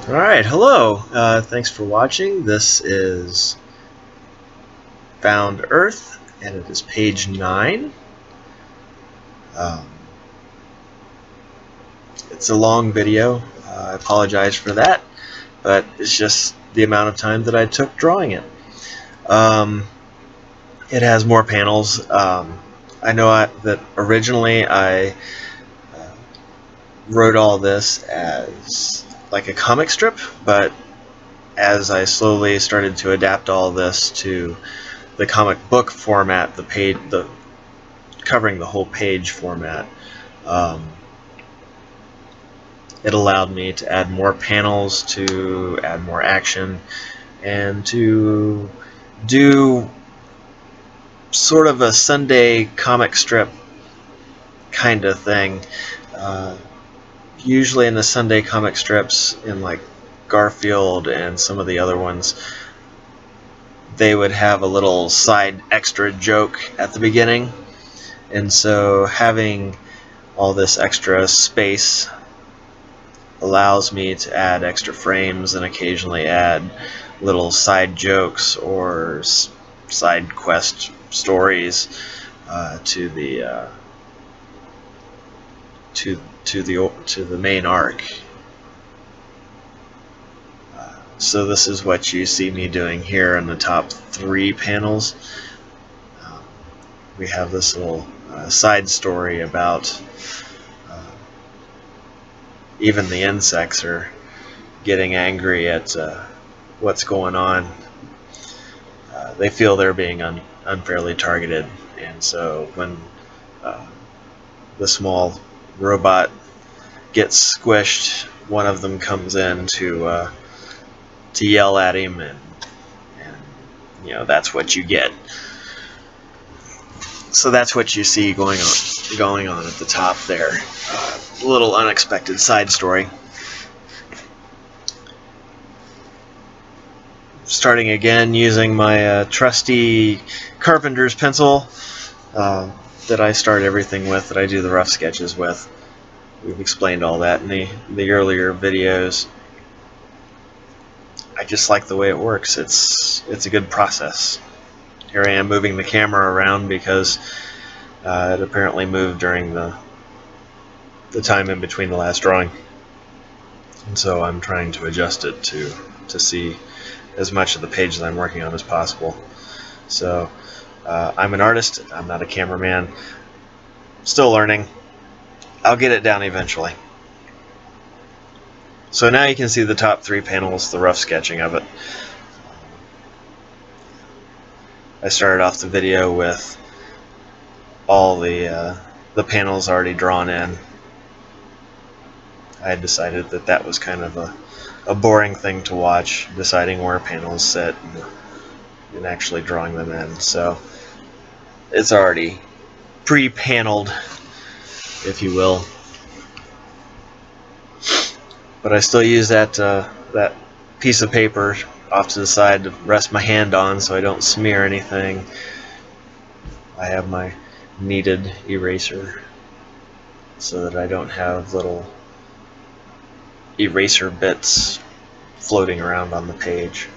Alright, hello. Thanks for watching. This is Found Earth, and it is page 9. It's a long video. I apologize for that, but it's just the amount of time that I took drawing it. It has more panels. I know that originally I wrote all this as like a comic strip, but as I slowly started to adapt all this to the comic book format, the covering the whole page format, it allowed me to add more panels, to add more action, and to do sort of a Sunday comic strip kind of thing. Usually in the Sunday comic strips, in like Garfield and some of the other ones, they would have a little side extra joke at the beginning, and so having all this extra space allows me to add extra frames and occasionally add little side jokes or side quest stories to the to the main arc. So this is what you see me doing here in the top 3 panels. We have this little side story about even the insects are getting angry at what's going on. They feel they're being unfairly targeted, and so when the small robot gets squished, one of them comes in to yell at him, and you know, that's what you get. So that's what you see going on at the top there. A little unexpected side story. Starting again using my trusty carpenter's pencil that I start everything with, that I do the rough sketches with. We've explained all that in the earlier videos. I just like the way it works. It's a good process. Here I am moving the camera around because it apparently moved during the time in between the last drawing, and so I'm trying to adjust it to see as much of the page that I'm working on as possible. So I'm an artist, I'm not a cameraman. Still learning. I'll get it down eventually. So now you can see the top 3 panels, the rough sketching of it. I started off the video with all the panels already drawn in. I had decided that that was kind of a boring thing to watch, deciding where panels sit and actually drawing them in. So it's already pre-paneled, if you will. But I still use that piece of paper off to the side to rest my hand on so I don't smear anything. I have my kneaded eraser so that I don't have little eraser bits floating around on the page.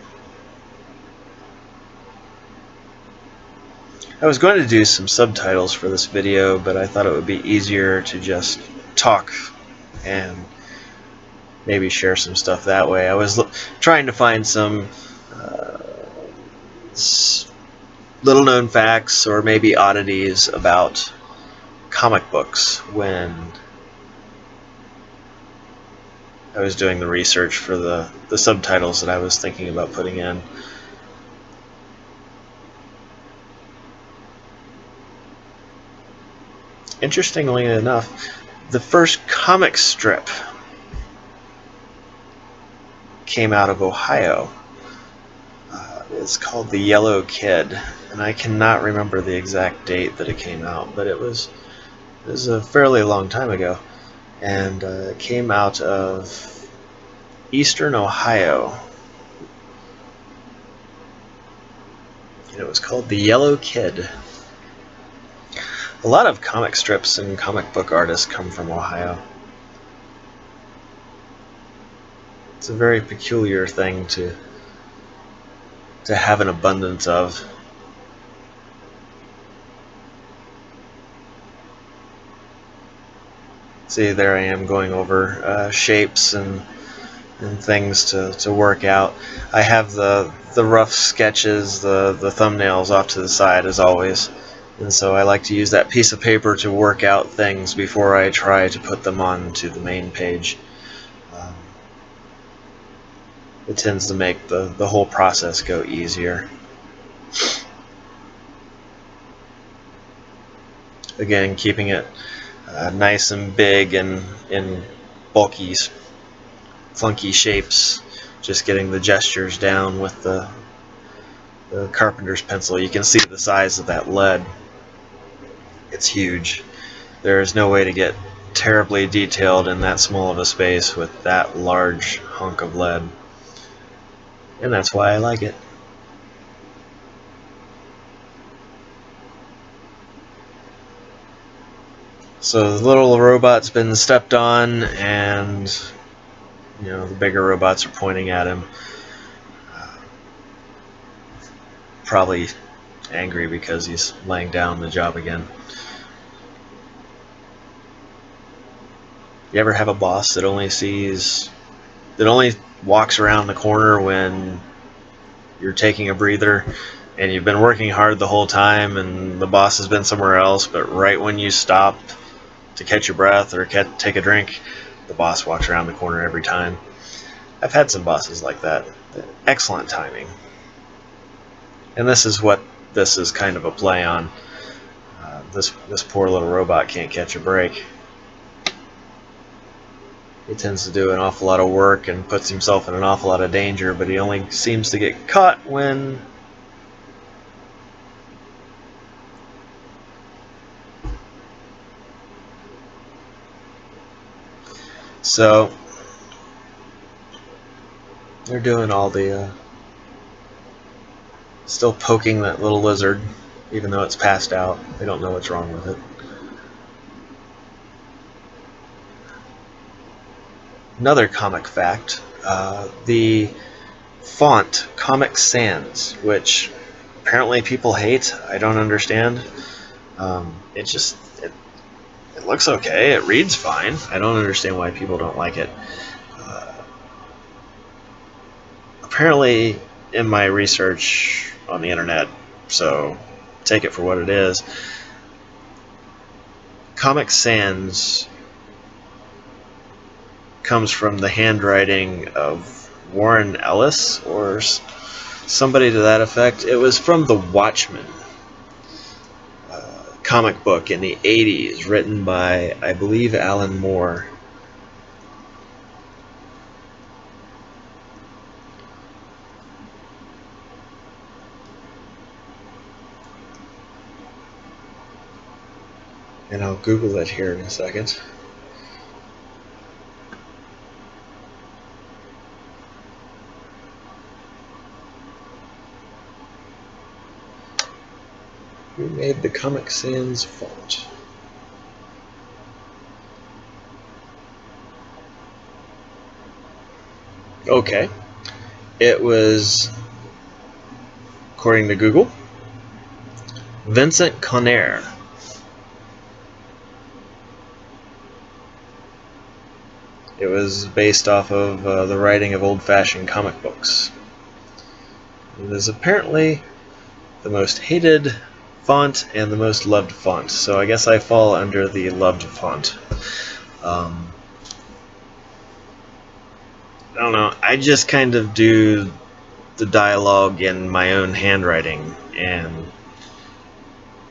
I was going to do some subtitles for this video, but I thought it would be easier to just talk and maybe share some stuff that way. I was trying to find some little known facts or maybe oddities about comic books when I was doing the research for the subtitles that I was thinking about putting in. Interestingly enough, the first comic strip came out of Ohio. It's called The Yellow Kid, and I cannot remember the exact date that it came out, but it was a fairly long time ago, and it came out of Eastern Ohio, and it was called The Yellow Kid. A lot of comic strips and comic book artists come from Ohio. It's a very peculiar thing to have an abundance of. See, there I am going over shapes and things to work out. I have the rough sketches, the thumbnails off to the side as always, and so I like to use that piece of paper to work out things before I try to put them onto the main page. It tends to make the whole process go easier. Again, keeping it nice and big and in bulky, funky shapes, just getting the gestures down with the carpenter's pencil. You can see the size of that lead. It's huge. There is no way to get terribly detailed in that small of a space with that large hunk of lead. And that's why I like it. So the little robot's been stepped on, and the bigger robots are pointing at him. Probably angry because he's laying down the job again. You ever have a boss that only walks around the corner when you're taking a breather, and you've been working hard the whole time and the boss has been somewhere else, but right when you stop to catch your breath or take a drink, the boss walks around the corner every time? I've had some bosses like that. Excellent timing. And this is what this is kind of a play on. This poor little robot can't catch a break. He tends to do an awful lot of work and puts himself in an awful lot of danger, but he only seems to get caught when so they're doing all the still poking that little lizard, even though it's passed out. They don't know what's wrong with it. Another comic fact, the font Comic Sans, which apparently people hate. I don't understand. It looks okay. It reads fine. I don't understand why people don't like it. Apparently, in my research on the internet, so take it for what it is, Comic Sans comes from the handwriting of Warren Ellis or somebody to that effect. It was from the Watchmen comic book in the 80s, written by, I believe, Alan Moore. And I'll Google it here in a second. Who made the Comic Sans font? Okay. It was, according to Google, Vincent Conner. It was based off of the writing of old-fashioned comic books. It is apparently the most hated font and the most loved font, so I guess I fall under the loved font. I don't know, I just kind of do the dialogue in my own handwriting, and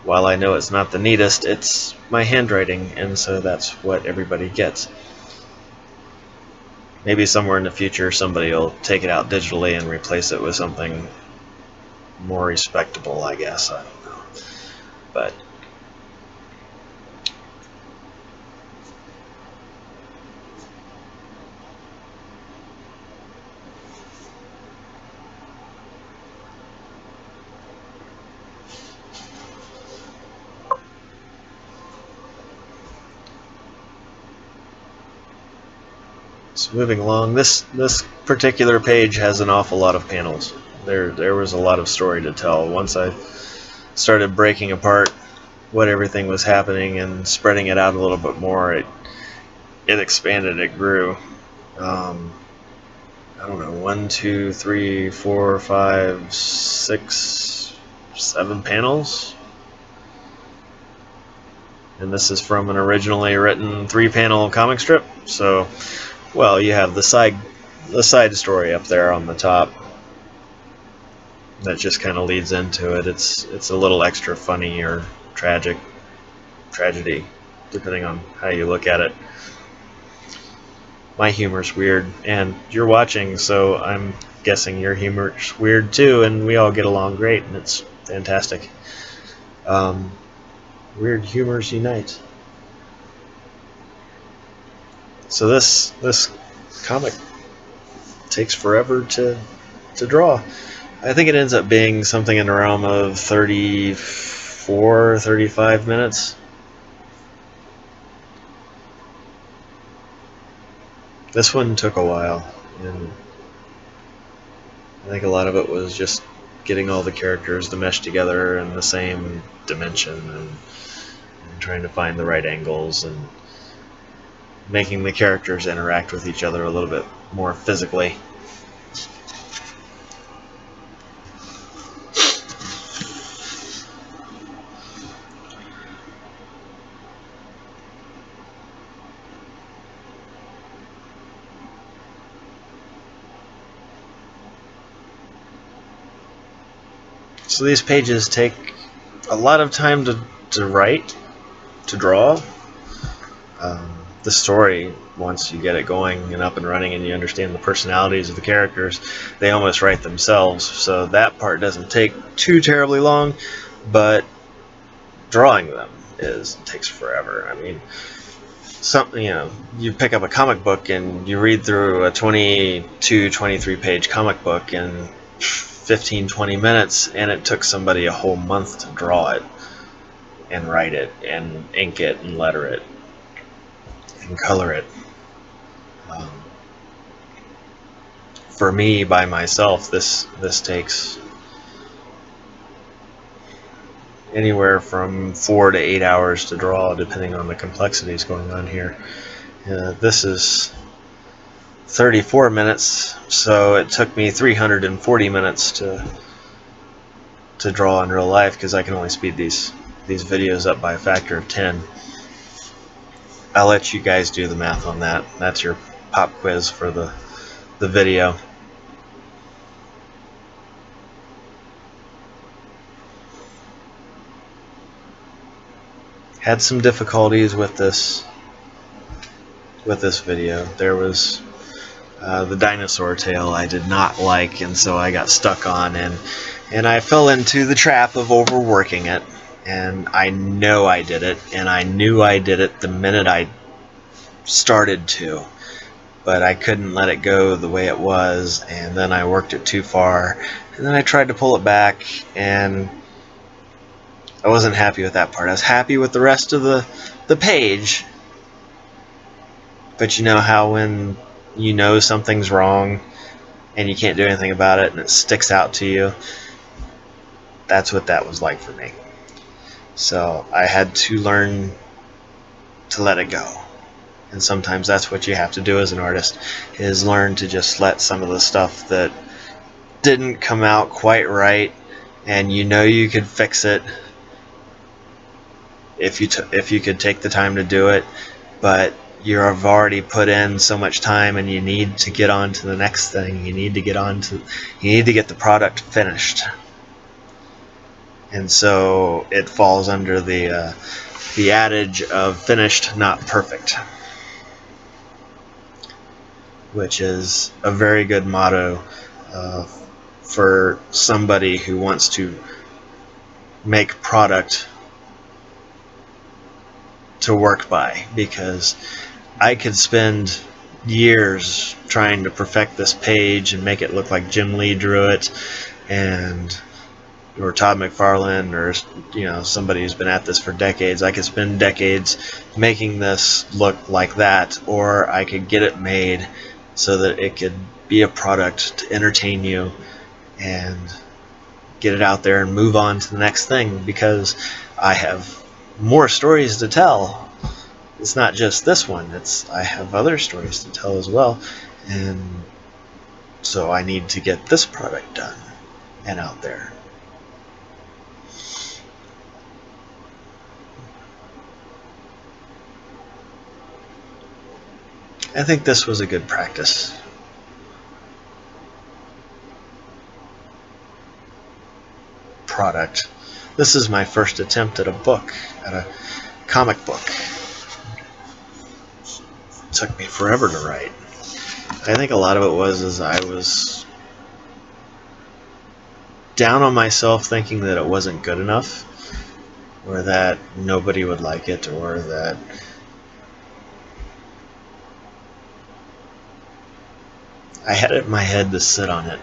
while I know it's not the neatest, it's my handwriting, and so that's what everybody gets. Maybe somewhere in the future somebody will take it out digitally and replace it with something more respectable, I guess. I don't know. But So moving along, this particular page has an awful lot of panels. There was a lot of story to tell. Once I started breaking apart what everything was happening and spreading it out a little bit more, it expanded, it grew. I don't know, 1, 2, 3, 4, 5, 6, 7 panels. And this is from an originally written 3-panel comic strip. So, well, you have the side story up there on the top that just kind of leads into it. It's a little extra funny or tragedy, depending on how you look at it. My humor's weird, and you're watching, so I'm guessing your humor's weird too, and we all get along great, and it's fantastic. Weird humors unite. So this comic takes forever to draw. I think it ends up being something in the realm of 34, 35 minutes. This one took a while, and I think a lot of it was just getting all the characters to mesh together in the same dimension and trying to find the right angles and making the characters interact with each other a little bit more physically. So these pages take a lot of time to write, to draw. The story, once you get it going and up and running and you understand the personalities of the characters, they almost write themselves. So that part doesn't take too terribly long, but drawing them takes forever. I mean, you pick up a comic book and you read through a 22, 23 page comic book in 15, 20 minutes, and it took somebody a whole month to draw it and write it and ink it and letter it and color it. For me, by myself, this takes anywhere from 4 to 8 hours to draw, depending on the complexities going on here. This is 34 minutes, so it took me 340 minutes to draw in real life, because I can only speed these videos up by a factor of 10. I'll let you guys do the math on that. That's your pop quiz for the video. Had some difficulties with this video. There was the dinosaur tail I did not like, and so I got stuck on, and I fell into the trap of overworking it. And I know I did it, and I knew I did it the minute I started to, but I couldn't let it go the way it was, and then I worked it too far, and then I tried to pull it back, and I wasn't happy with that part. I was happy with the rest of the page, but you know how when you know something's wrong and you can't do anything about it and it sticks out to you? That's what that was like for me. So I had to learn to let it go. And sometimes that's what you have to do as an artist, is learn to just let some of the stuff that didn't come out quite right, and you know you could fix it if you could take the time to do it, but you have already put in so much time and you need to get on to the next thing. You need to get the product finished. And so it falls under the adage of finished, not perfect, which is a very good motto for somebody who wants to make product to work by, because I could spend years trying to perfect this page and make it look like Jim Lee drew it, or Todd McFarlane, or somebody who's been at this for decades. I could spend decades making this look like that, or I could get it made so that it could be a product to entertain you and get it out there and move on to the next thing, because I have more stories to tell. It's not just this one, I have other stories to tell as well, and so I need to get this product done and out there. I think this was a good practice. Product. This is my first attempt at a book, at a comic book. It took me forever to write. I think a lot of it was I was down on myself, thinking that it wasn't good enough, or that nobody would like it, or that I had it in my head to sit on it,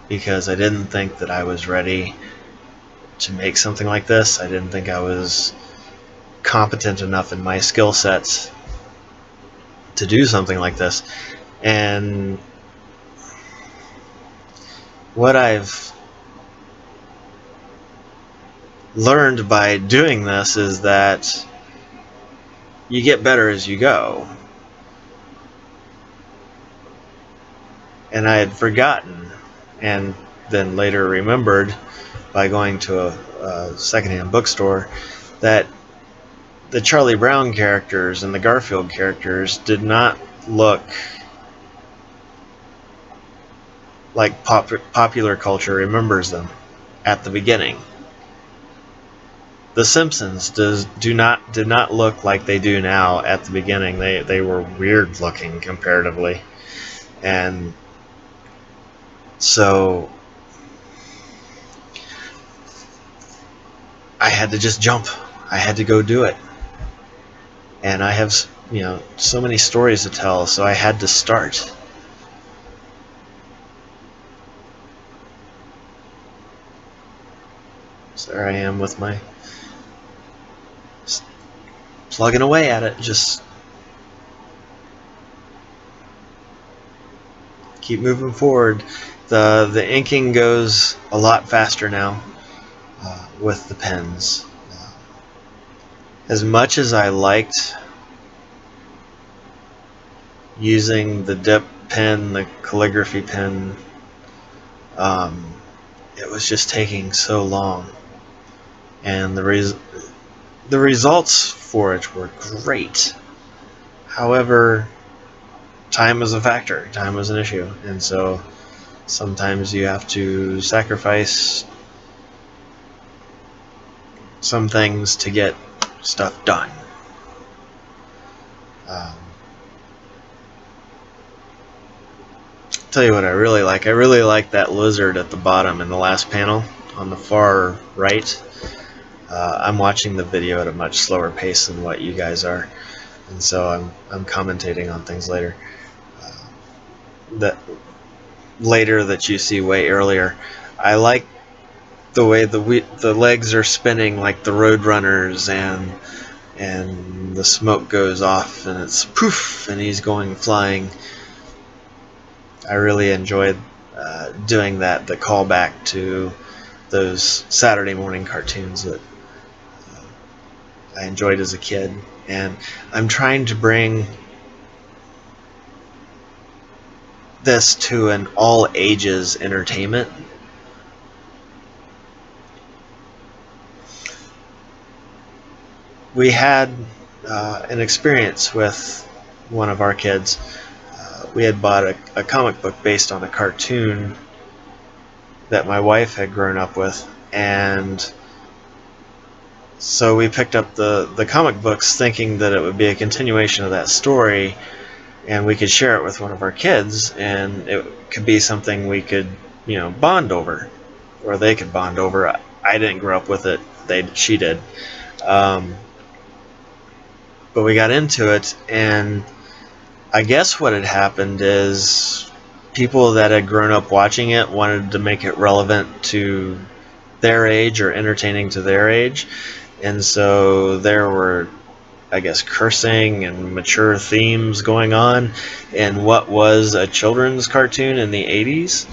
because I didn't think that I was ready to make something like this. I didn't think I was competent enough in my skill sets to do something like this. And what I've learned by doing this is that you get better as you go. And I had forgotten, and then later remembered by going to a secondhand bookstore, that the Charlie Brown characters and the Garfield characters did not look like popular culture remembers them at the beginning. The Simpsons did not look like they do now at the beginning. They were weird looking comparatively, and so I had to just jump. I had to go do it. And I have, so many stories to tell, so I had to start. So there I am with my plugging away at it, just keep moving forward. The inking goes a lot faster now with the pens. As much as I liked using the dip pen, the calligraphy pen, it was just taking so long, and the results for it were great. However, time is a factor. Time is an issue, and so sometimes you have to sacrifice some things to get stuff done. Tell you what I really like. I really like that lizard at the bottom in the last panel on the far right. I'm watching the video at a much slower pace than what you guys are, and so I'm commentating on things later. That you see way earlier. I like the way the legs are spinning like the Roadrunners, and the smoke goes off and it's poof and he's going flying. I really enjoyed doing that, the callback to those Saturday morning cartoons that I enjoyed as a kid, and I'm trying to bring this to an all ages entertainment. We had an experience with one of our kids. We had bought a comic book based on a cartoon that my wife had grown up with, and so we picked up the comic books thinking that it would be a continuation of that story, and we could share it with one of our kids, and it could be something we could, bond over, or they could bond over. I didn't grow up with it; she did. But we got into it, and I guess what had happened is people that had grown up watching it wanted to make it relevant to their age or entertaining to their age, and so there were I guess, cursing and mature themes going on in what was a children's cartoon in the 80s.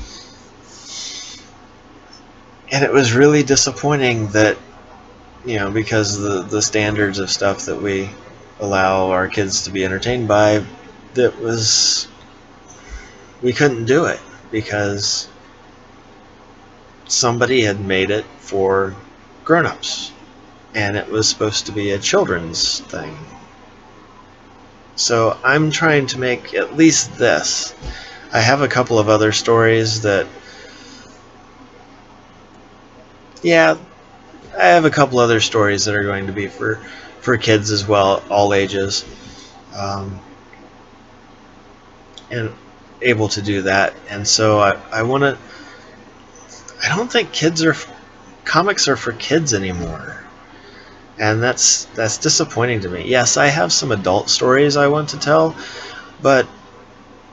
And it was really disappointing that, because the standards of stuff that we allow our kids to be entertained by, we couldn't do it because somebody had made it for grown-ups, and it was supposed to be a children's thing. So I'm trying to make at least this. I have a couple of other stories that, I have a couple other stories that are going to be for kids as well, all ages, and able to do that. And so I want to. I don't think comics are for kids anymore, and that's disappointing to me. Yes, I have some adult stories I want to tell, but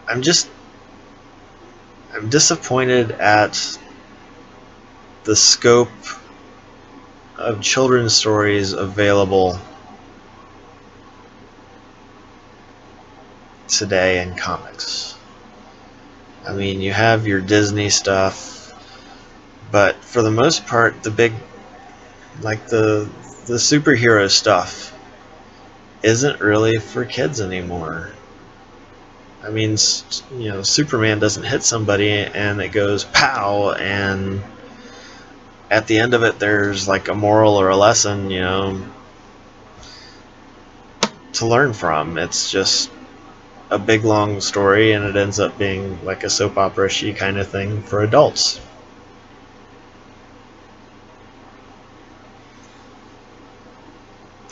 I'm disappointed at the scope of children's stories available today in comics. I mean, you have your Disney stuff, but for the most part, the superhero stuff isn't really for kids anymore. I mean, Superman doesn't hit somebody and it goes pow, and at the end of it there's like a moral or a lesson, to learn from. It's just a big long story, and it ends up being like a soap opera-y kind of thing for adults.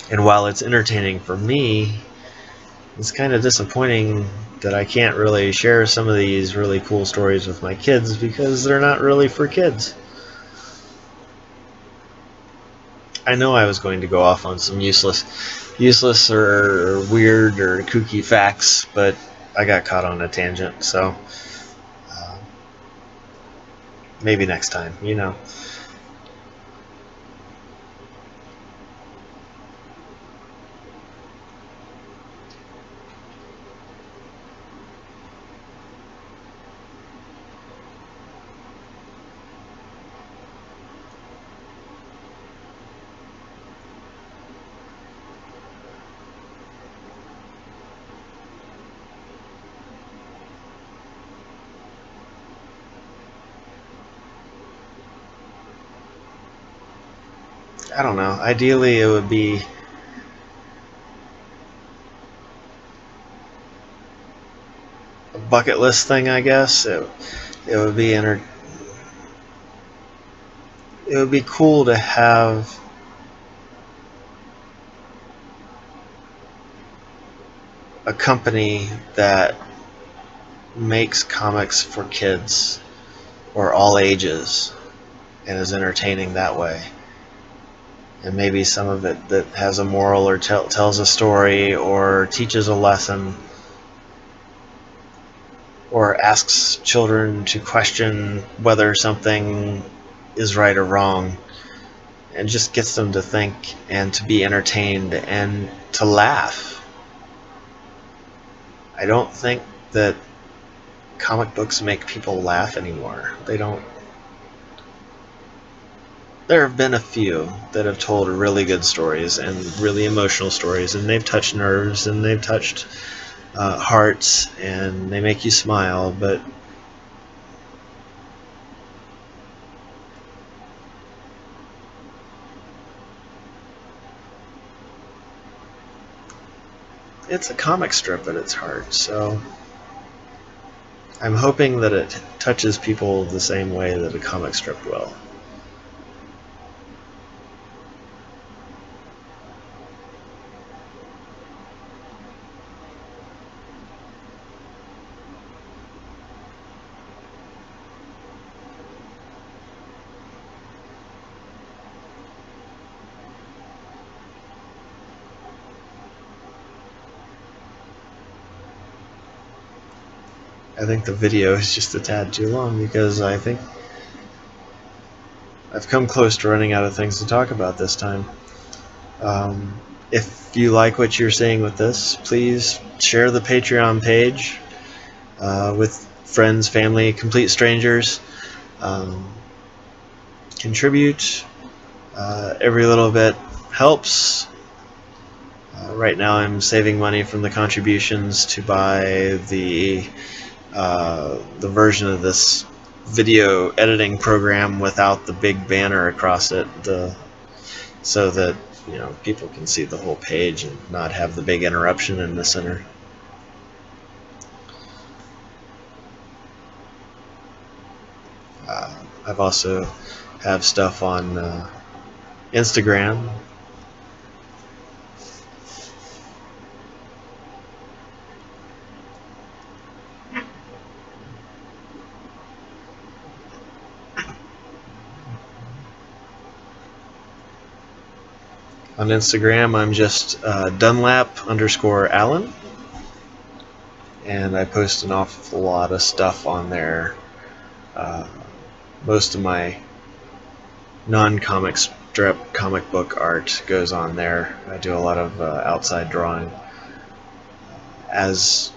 And while it's entertaining for me, it's kind of disappointing that I can't really share some of these really cool stories with my kids because they're not really for kids. I know I was going to go off on some useless or weird or kooky facts, but I got caught on a tangent, so maybe next time, I don't know. Ideally, it would be a bucket list thing, I guess. It would be it would be cool to have a company that makes comics for kids or all ages and is entertaining that way. And maybe some of it that has a moral or tells a story or teaches a lesson or asks children to question whether something is right or wrong, and just gets them to think and to be entertained and to laugh. I don't think that comic books make people laugh anymore. They don't. There have been a few that have told really good stories and really emotional stories, and they've touched nerves and they've touched hearts and they make you smile, but it's a comic strip at its heart, so I'm hoping that it touches people the same way that a comic strip will. I think the video is just a tad too long because I think I've come close to running out of things to talk about this time. If If you like what you're seeing with this, please share the Patreon page with friends, family, complete strangers. Contribute. Every little bit helps. Right now I'm saving money from the contributions to buy the version of this video editing program without the big banner across it, so that people can see the whole page and not have the big interruption in the center. I've also have stuff on Instagram. On Instagram, I'm just Dunlap_Allen, and I post an awful lot of stuff on there. Most of my non-comic strip comic book art goes on there. I do a lot of outside drawing. As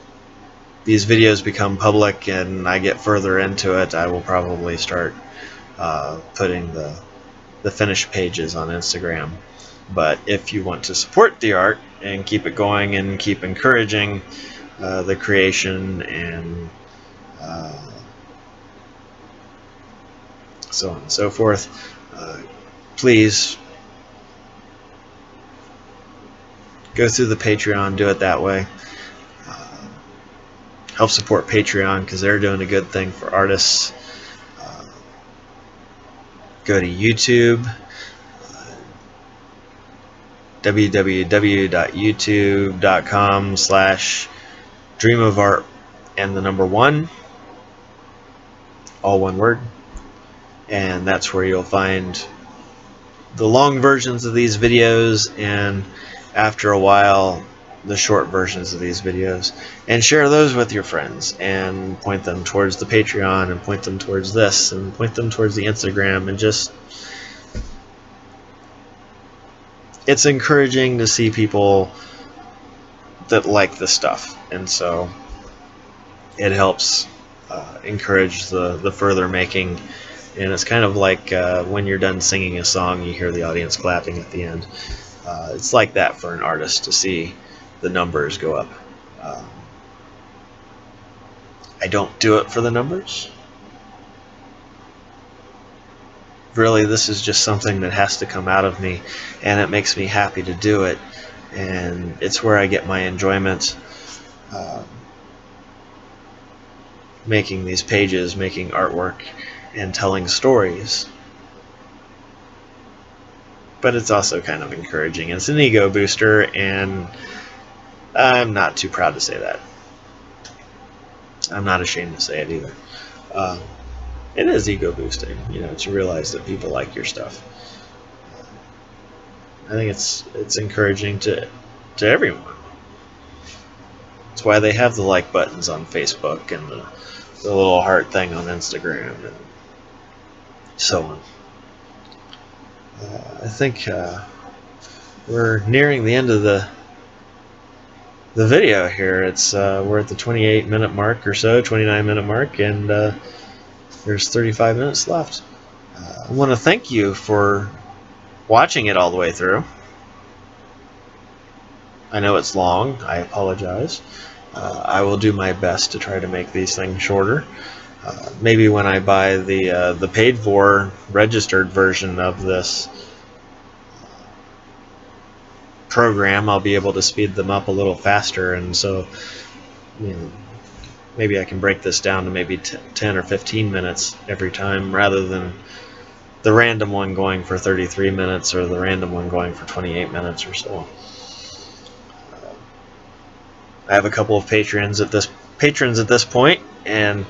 these videos become public and I get further into it, I will probably start putting the finished pages on Instagram. But if you want to support the art and keep it going and keep encouraging the creation and so on and so forth, please go through the Patreon, do it that way. Help support Patreon because they're doing a good thing for artists. Go to YouTube, www.youtube.com/dreamofart and the number 1, all one word, and that's where you'll find the long versions of these videos, and after a while the short versions of these videos, and share those with your friends and point them towards the Patreon and point them towards this and point them towards the Instagram, and just, it's encouraging to see people that like this stuff, and so it helps encourage the further making. And it's kind of like when you're done singing a song, you hear the audience clapping at the end. It's like that for an artist to see the numbers go up. I don't do it for the numbers. Really, this is just something that has to come out of me, and it makes me happy to do it, and it's where I get my enjoyment, making these pages, making artwork, and telling stories. But it's also kind of encouraging. It's an ego booster, and I'm not too proud to say that. I'm not ashamed to say it either. It is ego boosting, to realize that people like your stuff. I think it's encouraging to everyone. That's why they have the like buttons on Facebook and the little heart thing on Instagram and so on. I think we're nearing the end of the video here. It's we're at the 28-minute mark or so, 29-minute mark, and there's 35 minutes left. I want to thank you for watching it all the way through. I know it's long. I apologize. I will do my best to try to make these things shorter. Maybe when I buy the paid for registered version of this program, I'll be able to speed them up a little faster, and so maybe I can break this down to maybe 10 or 15 minutes every time, rather than the random one going for 33 minutes or the random one going for 28 minutes or so. I have a couple of patrons at this point, and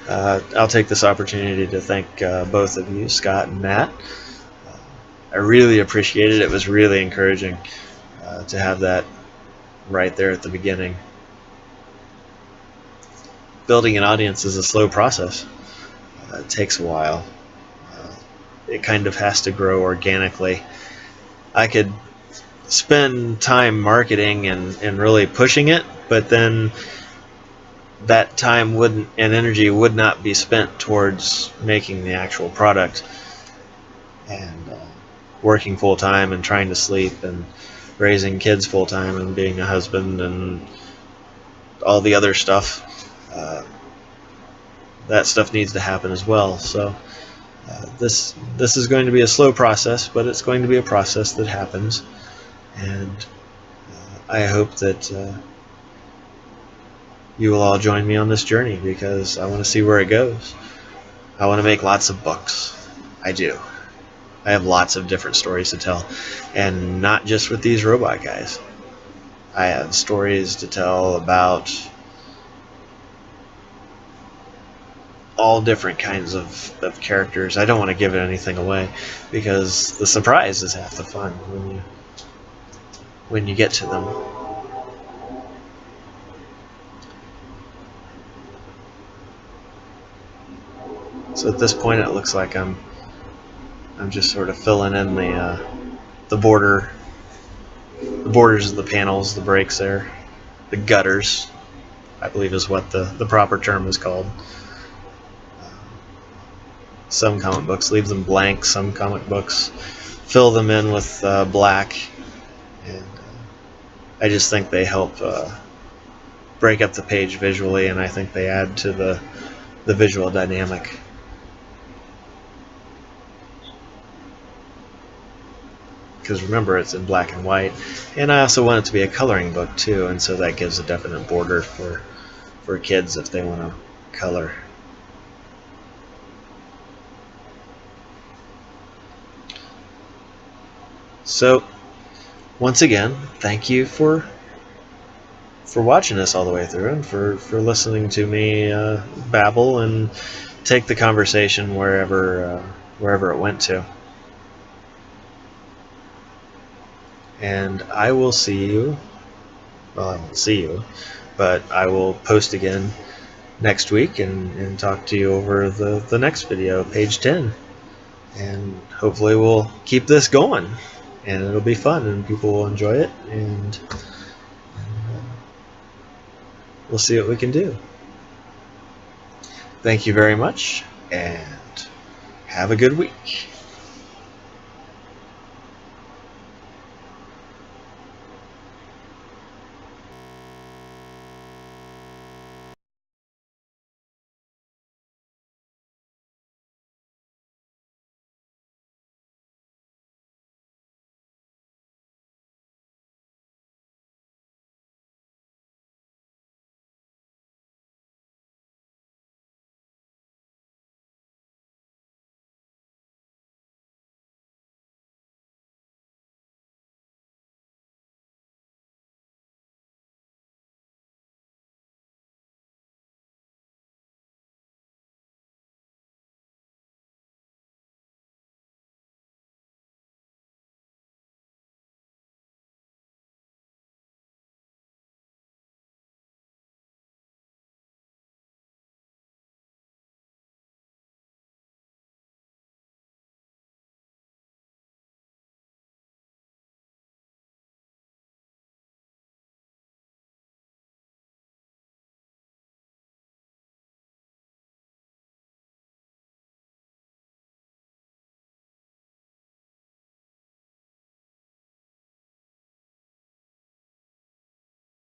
I'll take this opportunity to thank both of you, Scott and Matt. I really appreciate it. It was really encouraging to have that right there at the beginning. Building an audience is a slow process. It takes a while. It kind of has to grow organically. I could spend time marketing and really pushing it, but then that time wouldn't and energy would not be spent towards making the actual product, and working full time and trying to sleep and raising kids full time and being a husband and all the other stuff. That stuff needs to happen as well. So this is going to be a slow process, but it's going to be a process that happens, and I hope that you will all join me on this journey, because I want to see where it goes. I want to make lots of books. I do. I have lots of different stories to tell, and not just with these robot guys. I have stories to tell about all different kinds of characters. I don't want to give anything away, because the surprise is half the fun when you get to them. So at this point, it looks like I'm just sort of filling in the borders of the panels, the breaks there, the gutters, I believe is what the proper term is called. Some comic books leave them blank. Some comic books fill them in with black, and I just think they help break up the page visually, and I think they add to the visual dynamic. Because remember, it's in black and white, and I also want it to be a coloring book too, and so that gives a definite border for kids if they want to color. So once again, thank you for watching this all the way through, and for listening to me babble and take the conversation wherever it went to. And I will see you, well, I won't see you, but I will post again next week and talk to you over the next video, page 10. And hopefully we'll keep this going, and it'll be fun, and people will enjoy it, and we'll see what we can do. Thank you very much, and have a good week.